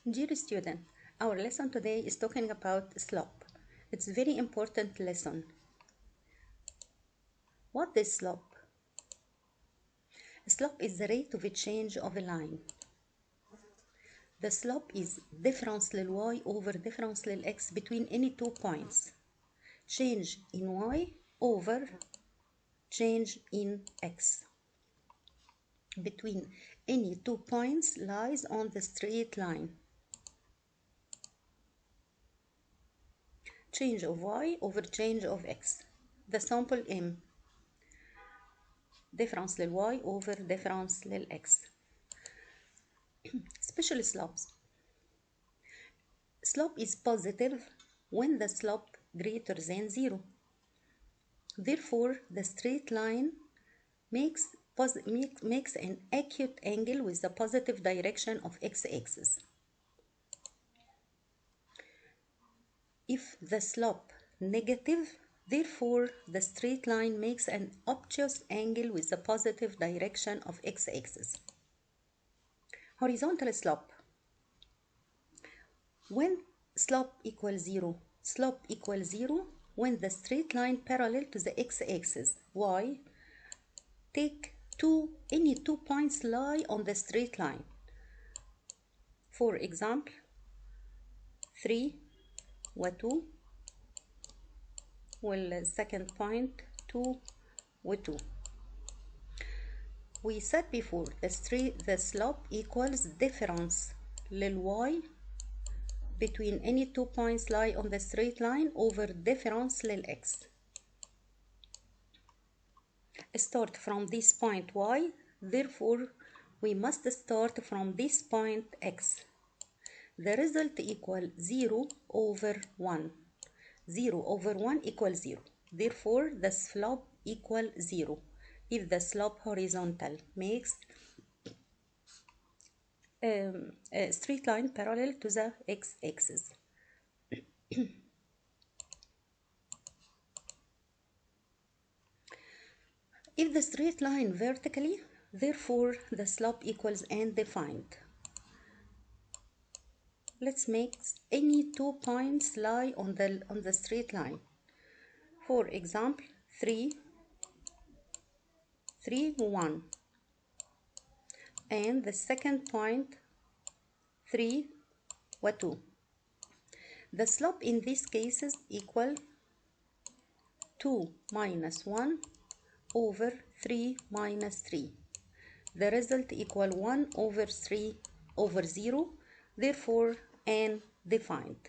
Dear student, our lesson today is talking about slope. It's a very important lesson. What is slope? Slope is the rate of a change of a line. The slope is difference lil y over difference lil x between any 2 points. Change in y over change in x. Between any 2 points lies on the straight line. Change of y over change of x. The sample M. Difference lil y over difference lil x. Special slopes. Slope is positive when the slope greater than 0. Therefore, the straight line makes an acute angle with the positive direction of x-axis. If the slope negative, therefore the straight line makes an obtuse angle with the positive direction of x-axis. Horizontal slope. When slope equals 0, slope equals 0 when the straight line parallel to the x-axis, y, take any 2 points lie on the straight line. For example, 3 و2 والsecond point 2 و2. We said before the slope equals difference lil y between any 2 points lie on the straight line over difference lil x. Start from this point y, therefore we must start from this point x. The result equals 0 over 1. 0 over 1 equals 0. Therefore, the slope equals 0 if the slope horizontal makes a straight line parallel to the x-axis. If the straight line vertically, therefore the slope equals undefined. Let's make any 2 points lie on the straight line. For example, 3, 1, and the second point 3 و2. The slope in these cases equal 2 minus 1 over 3 minus 3. The result equal 1 over 3 over 0, therefore undefined.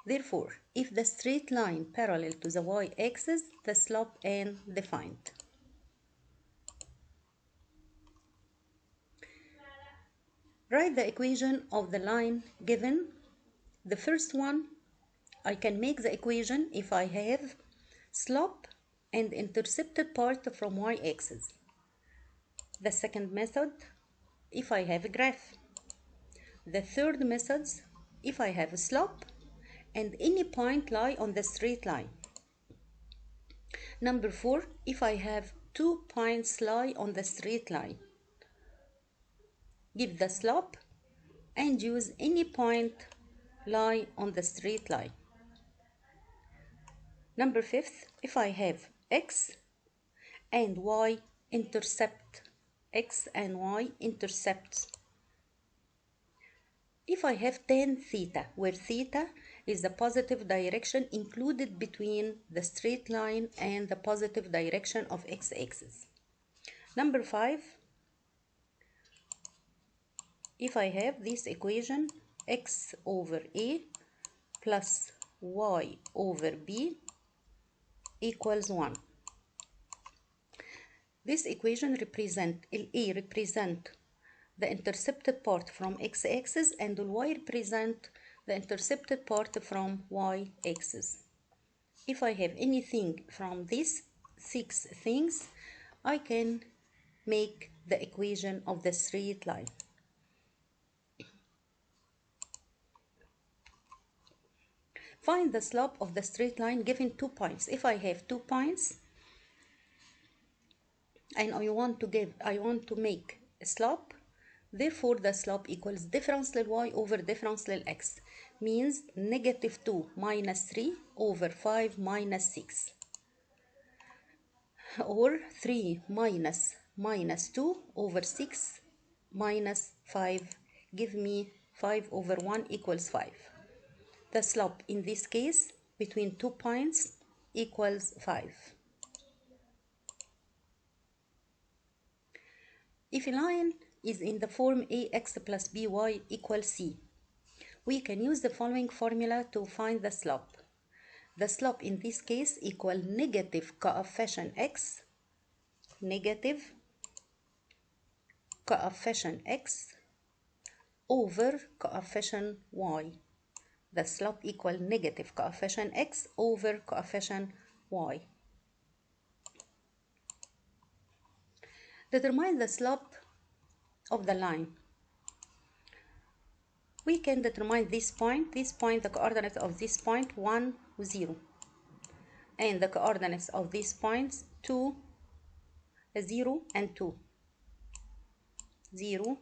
Therefore, if the straight line parallel to the y-axis, the slope undefined. Write the equation of the line given. The first one, I can make the equation if I have slope and intercepted part from y-axis. The second method, if I have a graph. The third method, if I have a slope and any point lie on the straight line. Number 4, if I have 2 points lie on the straight line. Give the slope and use any point lie on the straight line. Number 5, if I have x and y intercept, x and y intercepts. If I have tan theta, where theta is the positive direction included between the straight line and the positive direction of x-axis. Number 5, if I have this equation, x over a plus y over b equals 1. This equation represent a represent the intercepted part from x-axis and y represent the intercepted part from y-axis. If I have anything from these 6 things, I can make the equation of the straight line. Find the slope of the straight line given 2 points. If I have 2 points and I want to make a slope, Therefore, the slope equals difference lil y over difference lil x, means negative 2 minus 3 over 5 minus 6, or 3 minus 2 over 6 minus 5, give me 5 over 1 equals 5. The slope in this case between 2 points equals 5. If a line is in the form ax plus by equals c, we can use the following formula to find the slope. The slope in this case equal negative coefficient x, negative coefficient x over coefficient y. The slope equal negative coefficient x over coefficient y. Determine the slope of the line. We can determine this point, the coordinates of this point 1, 0, and the coordinates of these points 2, 0 and 2, 0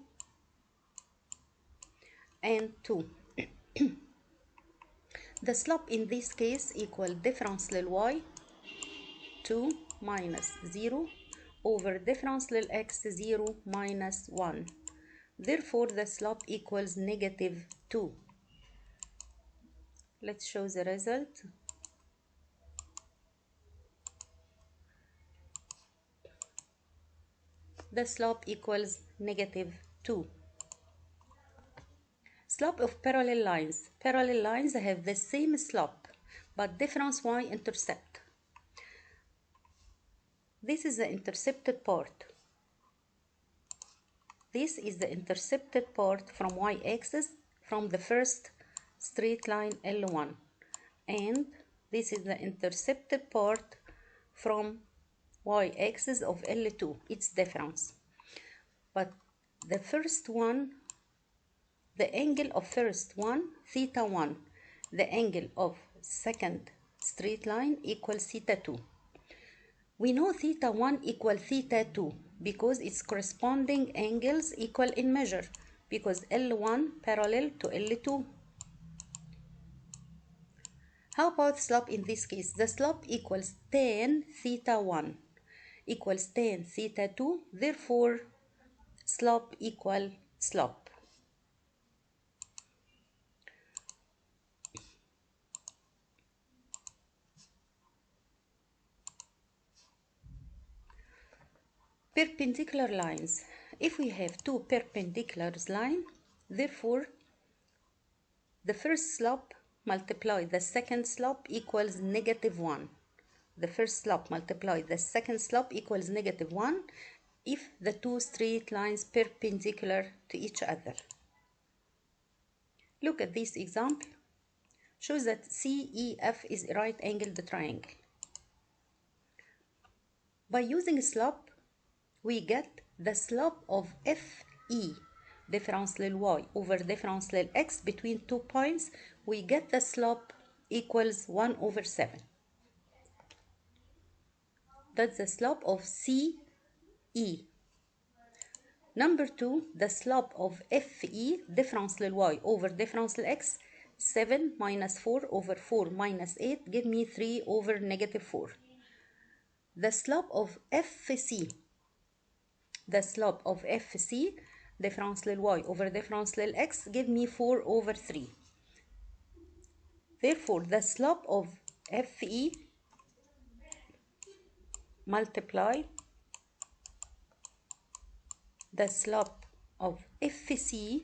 and 2. The slope in this case equal difference lil y 2 minus 0 over difference lil x 0 minus 1. Therefore, the slope equals negative 2. Let's show the result. The slope equals negative 2. Slope of parallel lines. Parallel lines have the same slope, but different y-intercept. This is the intercepted part. This is the intercepted part from y-axis from the first straight line L1, and this is the intercepted part from y-axis of L2. It's difference. But the first one, the angle of first one, theta 1. The angle of second straight line equals theta 2. We know theta 1 equal theta 2 because its corresponding angles equal in measure, because L1 parallel to L2. How about slope in this case? The slope equals tan theta 1 equals tan theta 2. Therefore, slope equal slope. Perpendicular lines. If we have two perpendicular lines, therefore, the first slope multiply the second slope equals negative 1. The first slope multiply the second slope equals negative 1 if the two straight lines perpendicular to each other. Look at this example. Shows that CEF is a right-angled triangle. By using slope, we get the slope of FE, difference lil y over difference lil x between 2 points. We get the slope equals 1 over 7. That's the slope of CE. Number 2, the slope of FE, difference lil y over difference lil x, 7 minus 4 over 4 minus 8, give me 3 over negative 4. The slope of FC, difference lil y over difference lil x, give me 4 over 3. Therefore, the slope of FE multiply the slope of FC,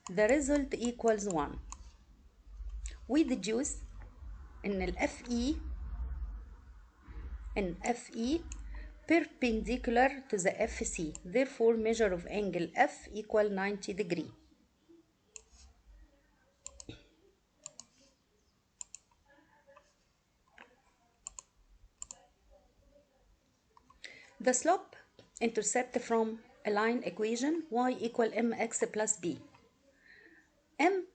the result equals 1. We deduce in FE perpendicular to the FC. Therefore, measure of angle F equal 90 degree. The slope intercept from a line equation y equal mx plus b. M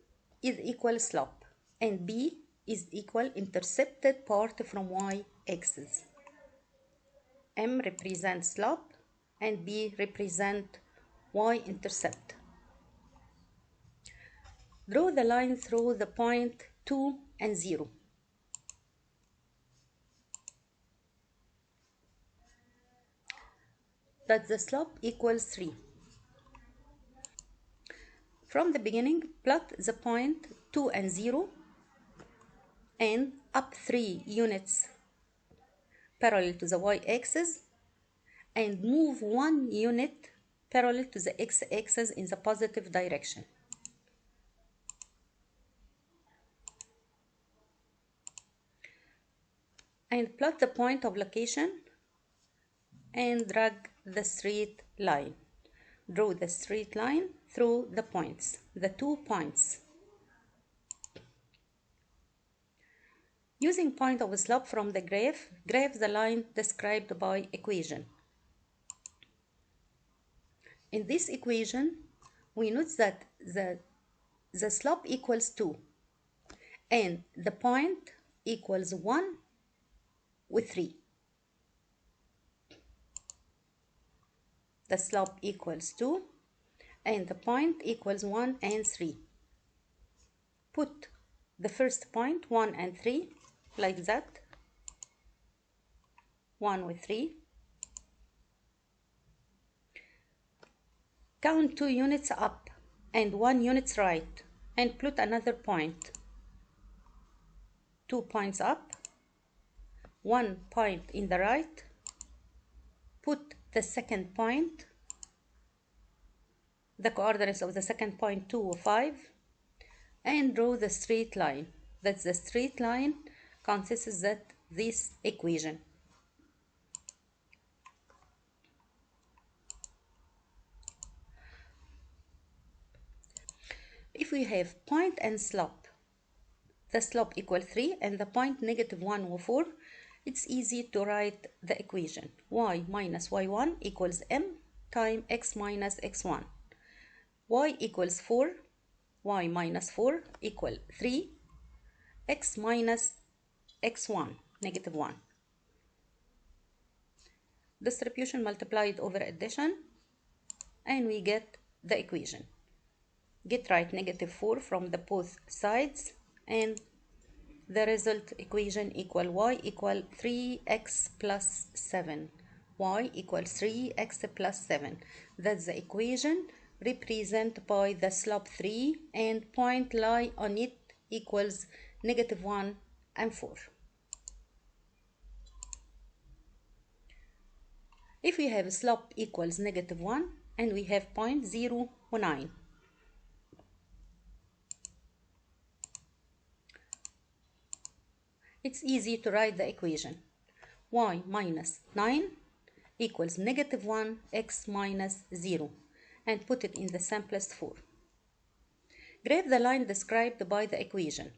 is equal slope and b is equal intercepted part from y axis. M represents slope and B represent y-intercept. Draw the line through the point 2 and 0. That the slope equals 3. From the beginning, plot the point 2 and 0 and up 3 units parallel to the y-axis and move 1 unit parallel to the x-axis in the positive direction. And plot the point of location and drag the straight line. Draw the straight line through the points, the 2 points. Using point of slope from the graph the line described by equation. In this equation, we note that the slope equals 2 and the point equals 1 with 3. The slope equals 2 and the point equals 1 and 3. Put the first point 1 and 3 like that, 1 with 3. Count 2 units up and 1 unit right and put another point. 2 points up, 1 point in the right. Put the second point, the coordinates of the second point 2, 5, and draw the straight line. That's the straight line consists of this equation. If we have point and slope, the slope equal 3 and the point negative 1 or 4, it's easy to write the equation. Y minus y1 equals m times x minus x1. Y equals 4, y minus 4 equal 3, x minus x1, negative 1. Distribution multiplied over addition, and we get the equation. Get right negative 4 from the both sides, and the result equation equal y equal 3x plus 7. Y equals 3x plus 7. That's the equation represented by the slope 3 and point lie on it equals negative 1 and 4. If we have slope equals negative 1 and we have point 0, 9. It's easy to write the equation. Y minus 9 equals negative 1 x minus 0 and put it in the simplest form. Graph the line described by the equation.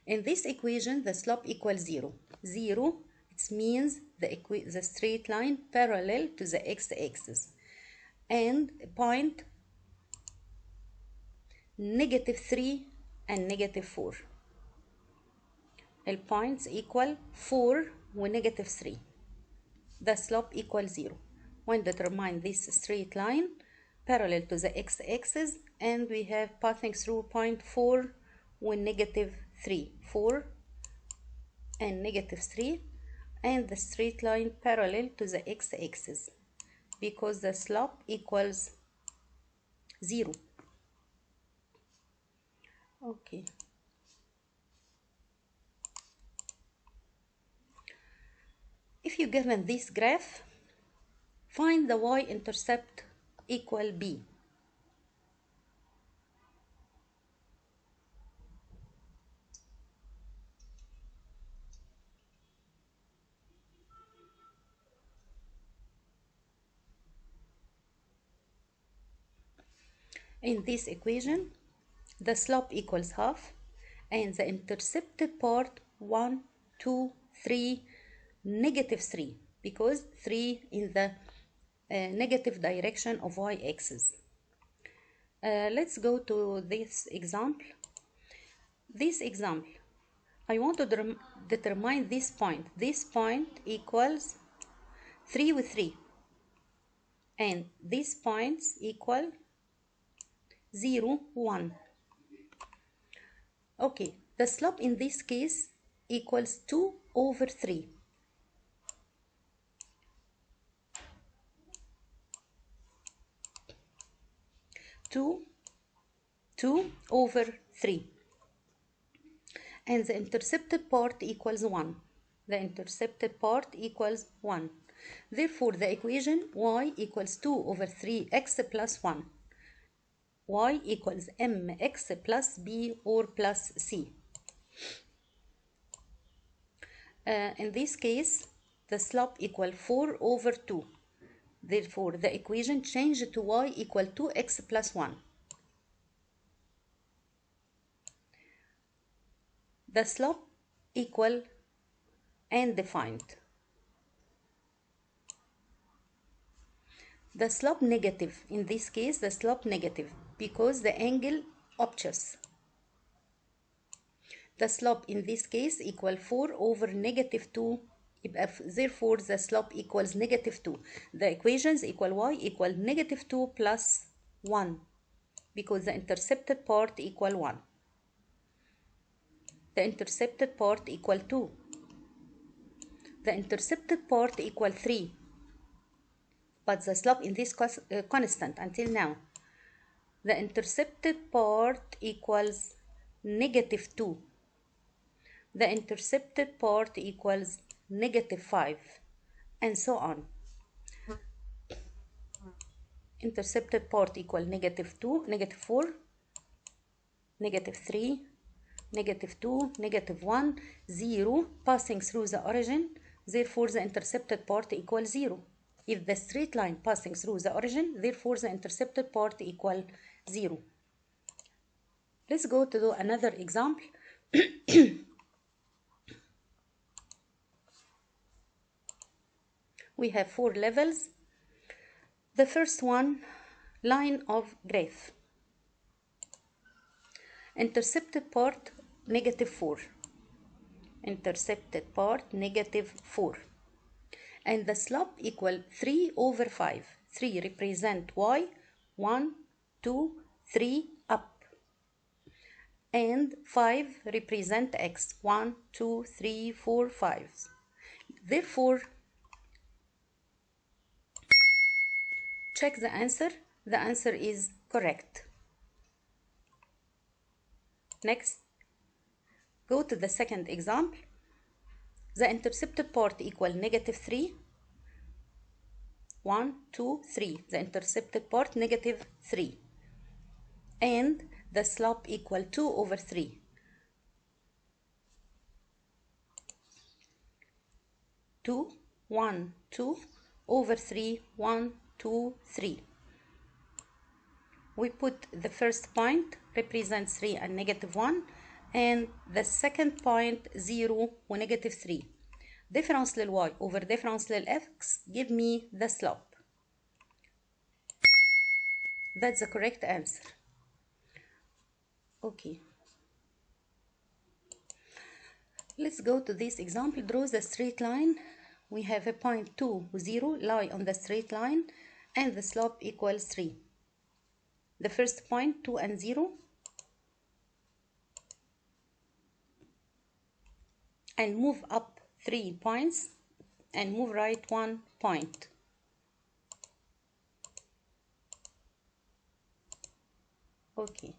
In this equation, the slope equals 0. 0, it means the straight line parallel to the x-axis. And point negative 3 and negative 4. The points equal 4 with negative 3. The slope equals 0. When determine this straight line parallel to the x-axis, and we have passing through point 4 with negative 3. 4 and negative 3, and the straight line parallel to the x-axis because the slope equals 0. Okay. If you given this graph, find the y-intercept equal b. In this equation, the slope equals half and the intercepted part 1, 2, 3, negative 3 because 3 in the negative direction of y-axis. Let's go to this example. This example, I want to determine this point. This point equals 3 with 3. and these points equal 0, 1. Okay, the slope in this case equals 2 over 3. 2 over 3. And the intercepted part equals 1. The intercepted part equals 1. Therefore, the equation y equals 2 over 3x plus 1. Y equals mx plus b or plus c. In this case, the slope equal 4 over 2. Therefore, the equation changed to y equal 2x plus 1. The slope equal and defined. The slope negative. In this case, the slope negative because the angle obtuse. The slope in this case equal 4 over negative 2. Therefore, the slope equals negative 2. The equations equal y equal negative 2 plus 1 because the intercepted part equal 1. The intercepted part equal 2. The intercepted part equal 3. But the slope in this constant until now. The intercepted part equals negative 2. The intercepted part equals negative 5, and so on. Intercepted part equal negative 2, negative 4, negative 3, negative 2, negative 1, 0, passing through the origin. Therefore, the intercepted part equals 0. If the straight line passing through the origin, therefore the intercepted part equal 0. Let's go to do another example. We have 4 levels. The first one, line of graph. Intercepted part, negative 4. Intercepted part, negative 4. And the slope equal 3 over 5. 3 represent y, 1, 2, 3, up. And 5 represent x, 1, 2, 3, 4, 5. Therefore, check the answer. The answer is correct. Next, go to the second example. The intercepted part equal negative 3. 1, 2, 3. The intercepted part negative 3. And the slope equal 2 over 3. 2, 1, 2 over 3, 1, 2, 3. We put the first point represents 3 and negative 1, and the second point 0 and negative 3. Difference لل y over difference لل x give me the slope. That's the correct answer. Okay. Let's go to this example. Draw the straight line. We have a point 2, 0 lie on the straight line, and the slope equals 3. The first point 2 and 0, and move up 3 points and move right 1 point. Okay.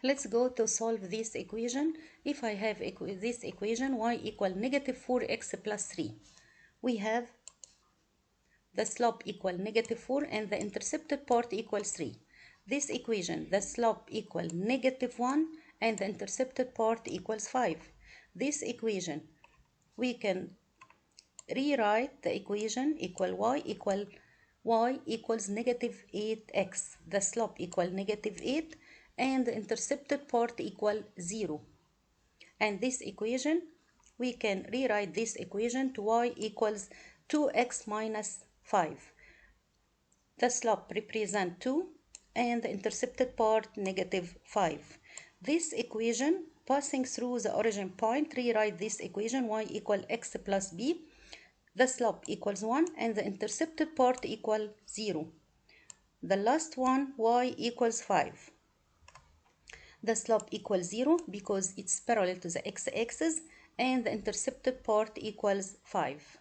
Let's go to solve this equation. If I have this equation, y equal negative 4x plus 3. We have the slope equal negative 4 and the intercepted part equals 3. This equation, the slope equal negative 1 and the intercepted part equals 5. This equation, we can rewrite the equation equal y equals negative 8x. The slope equal negative 8 and the intercepted part equal 0. And this equation, we can rewrite this equation to y equals 2x minus 5. The slope represent 2 and the intercepted part negative 5. This equation passing through the origin point, rewrite this equation y equal x plus b. the slope equals 1 and the intercepted part equal 0. The last one, y equals 5. The slope equals 0 because it's parallel to the x-axis and the intercepted part equals 5.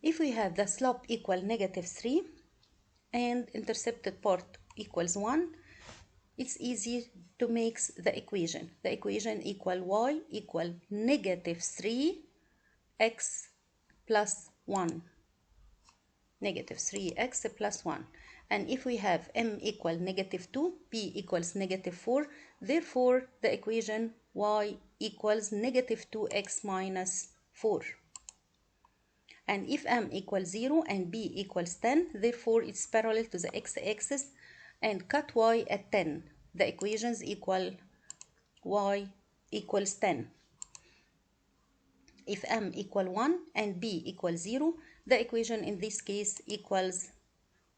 If we have the slope equal -3 and intercepted part equals 1, it's easy to make the equation. The equation equal y equal -3x plus 1. -3x plus 1. And if we have m equal -2, p equals -4, therefore the equation y equals -2x minus 4. And if m equals 0 and b equals 10, therefore it's parallel to the x-axis and cut y at 10. The equations equal y equals 10. If m equal 1 and b equals 0, the equation in this case equals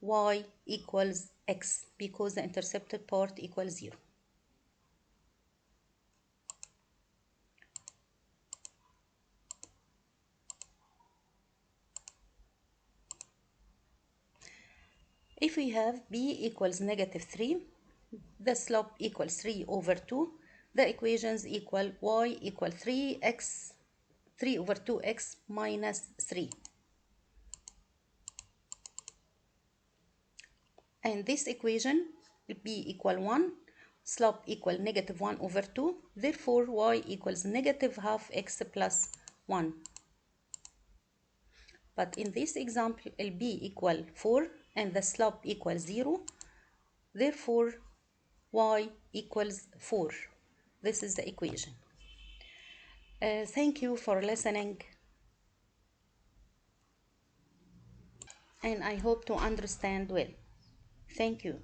y equals x because the intercepted part equals 0. If we have b equals -3, the slope equals 3 over 2, the equations equal y equal 3 over 2x minus 3. And this equation, b equal 1, slope equal -1 over 2, therefore y equals -half x plus 1. But in this example, b equal 4 and the slope equals 0, therefore y equals 4. This is the equation. Thank you for listening, and I hope to understand well. Thank you.